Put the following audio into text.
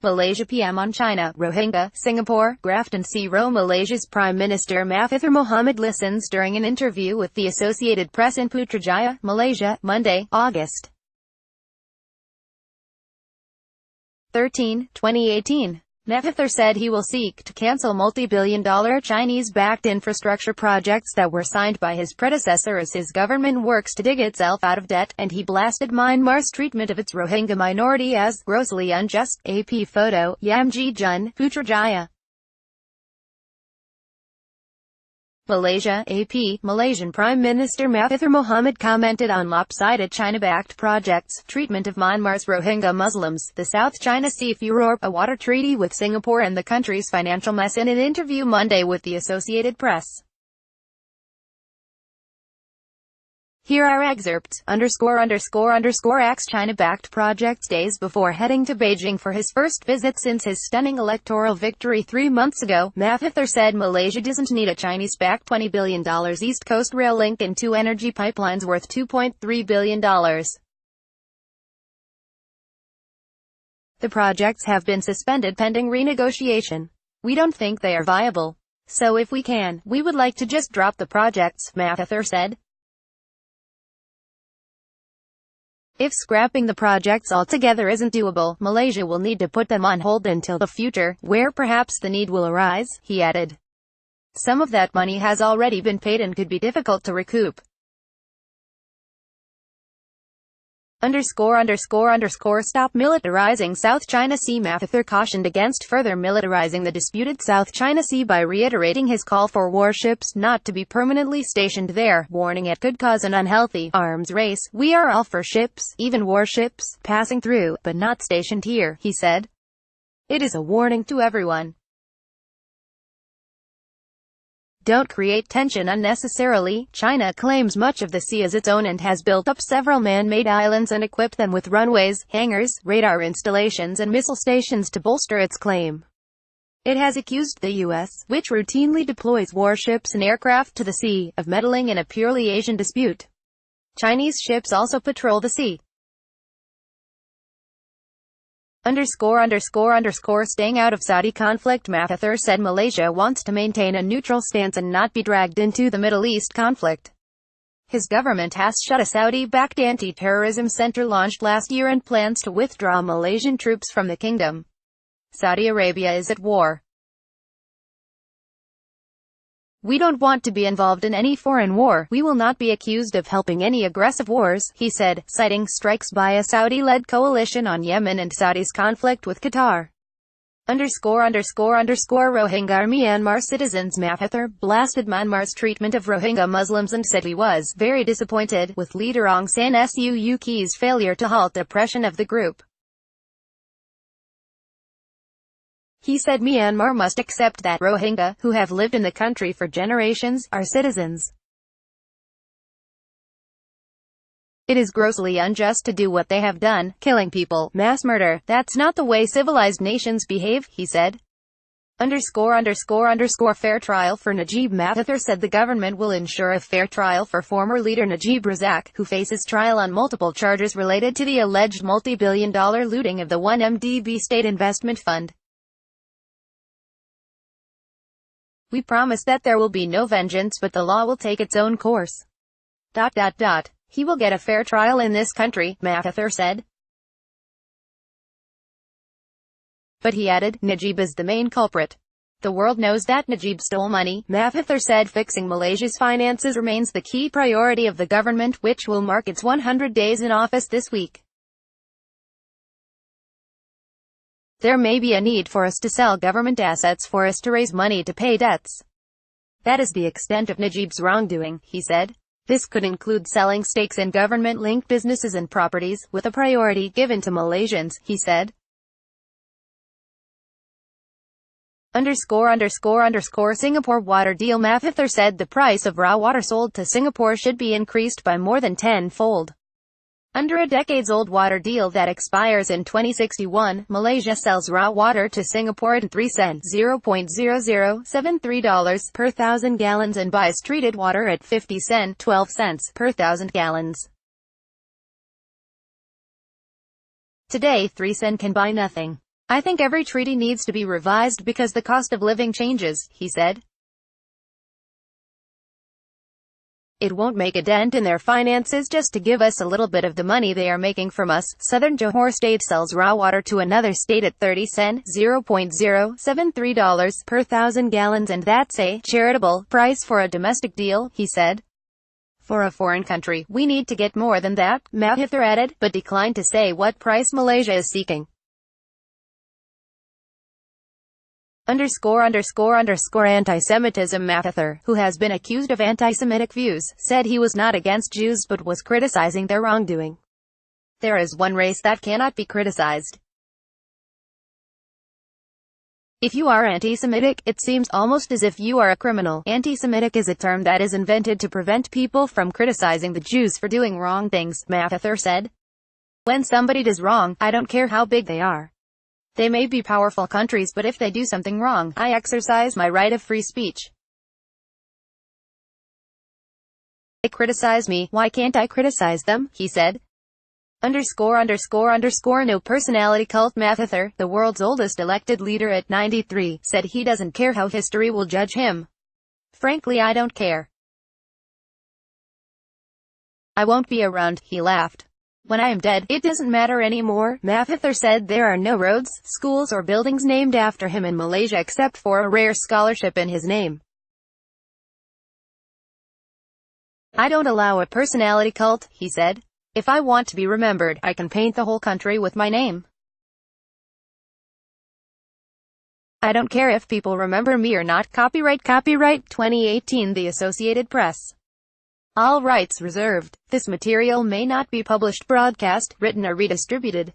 Malaysia PM on China, Rohingya, Singapore, graft and zero. Malaysia's Prime Minister Mahathir Mohamad listens during an interview with the Associated Press in Putrajaya, Malaysia, Monday, August 13, 2018. Mahathir said he will seek to cancel multi-billion-dollar Chinese-backed infrastructure projects that were signed by his predecessor as his government works to dig itself out of debt, and he blasted Myanmar's treatment of its Rohingya minority as grossly unjust. AP photo, Yamji Jun, Putrajaya. Malaysia, AP. Malaysian Prime Minister Mahathir Mohamad commented on lopsided China-backed projects' treatment of Myanmar's Rohingya Muslims, the South China Sea furor, a water treaty with Singapore and the country's financial mess in an interview Monday with the Associated Press. Here are excerpts, _____ China-backed projects days before heading to Beijing for his first visit since his stunning electoral victory 3 months ago. Mahathir said Malaysia doesn't need a Chinese-backed $20 billion East Coast Rail link and 2 energy pipelines worth $2.3 billion. The projects have been suspended pending renegotiation. We don't think they are viable. So if we can, we would like to just drop the projects, Mahathir said. If scrapping the projects altogether isn't doable, Malaysia will need to put them on hold until the future, where perhaps the need will arise, he added. Some of that money has already been paid and could be difficult to recoup. Stop militarizing South China Sea. Mahathir cautioned against further militarizing the disputed South China Sea by reiterating his call for warships not to be permanently stationed there, warning it could cause an unhealthy arms race. We are all for ships, even warships, passing through, but not stationed here, he said. It is a warning to everyone. Don't create tension unnecessarily. China claims much of the sea as its own and has built up several man-made islands and equipped them with runways, hangars, radar installations and missile stations to bolster its claim. It has accused the U.S., which routinely deploys warships and aircraft to the sea, of meddling in a purely Asian dispute. Chinese ships also patrol the sea. Staying out of Saudi conflict. Mahathir said Malaysia wants to maintain a neutral stance and not be dragged into the Middle East conflict. His government has shut a Saudi-backed anti-terrorism center launched last year and plans to withdraw Malaysian troops from the kingdom. Saudi Arabia is at war. We don't want to be involved in any foreign war. We will not be accused of helping any aggressive wars, he said, citing strikes by a Saudi-led coalition on Yemen and Saudi's conflict with Qatar. Rohingya Myanmar citizens. Mahathir blasted Myanmar's treatment of Rohingya Muslims and said he was very disappointed with leader Aung San Suu Kyi's failure to halt oppression of the group. He said Myanmar must accept that Rohingya, who have lived in the country for generations, are citizens. It is grossly unjust to do what they have done, killing people, mass murder. That's not the way civilized nations behave, he said. Fair trial for Najib. Mahathir said the government will ensure a fair trial for former leader Najib Razak, who faces trial on multiple charges related to the alleged multi-billion-dollar looting of the 1MDB state investment fund. We promise that there will be no vengeance, but the law will take its own course. He will get a fair trial in this country, Mahathir said. But he added, Najib is the main culprit. The world knows that Najib stole money. Mahathir said fixing Malaysia's finances remains the key priority of the government, which will mark its 100 days in office this week. There may be a need for us to sell government assets for us to raise money to pay debts. That is the extent of Najib's wrongdoing, he said. This could include selling stakes in government-linked businesses and properties, with a priority given to Malaysians, he said. Singapore water deal. Mahathir said the price of raw water sold to Singapore should be increased by more than 10-fold. Under a decades-old water deal that expires in 2061, Malaysia sells raw water to Singapore at 3 cents $0.0073 per thousand gallons and buys treated water at 50 cents 12 cents per thousand gallons. Today 3 cents can buy nothing. I think every treaty needs to be revised because the cost of living changes, he said. It won't make a dent in their finances just to give us a little bit of the money they are making from us. Southern Johor State sells raw water to another state at 30 cents, $0.073 per 1,000 gallons, and that's a charitable price for a domestic deal, he said. For a foreign country, we need to get more than that, Mahathir added, but declined to say what price Malaysia is seeking. Anti-Semitism. Mahathir, who has been accused of anti-Semitic views, said he was not against Jews but was criticizing their wrongdoing. There is one race that cannot be criticized. If you are anti-Semitic, it seems almost as if you are a criminal. Anti-Semitic is a term that is invented to prevent people from criticizing the Jews for doing wrong things, Mahathir said. When somebody does wrong, I don't care how big they are. They may be powerful countries, but if they do something wrong, I exercise my right of free speech. They criticize me, why can't I criticize them, he said. No personality cult. Mahathir, the world's oldest elected leader at 93, said he doesn't care how history will judge him. Frankly, I don't care. I won't be around, he laughed. When I am dead, it doesn't matter anymore. Mahathir said there are no roads, schools or buildings named after him in Malaysia except for a rare scholarship in his name. I don't allow a personality cult, he said. If I want to be remembered, I can paint the whole country with my name. I don't care if people remember me or not. Copyright 2018 The Associated Press. All rights reserved. This material may not be published, broadcast, written or redistributed.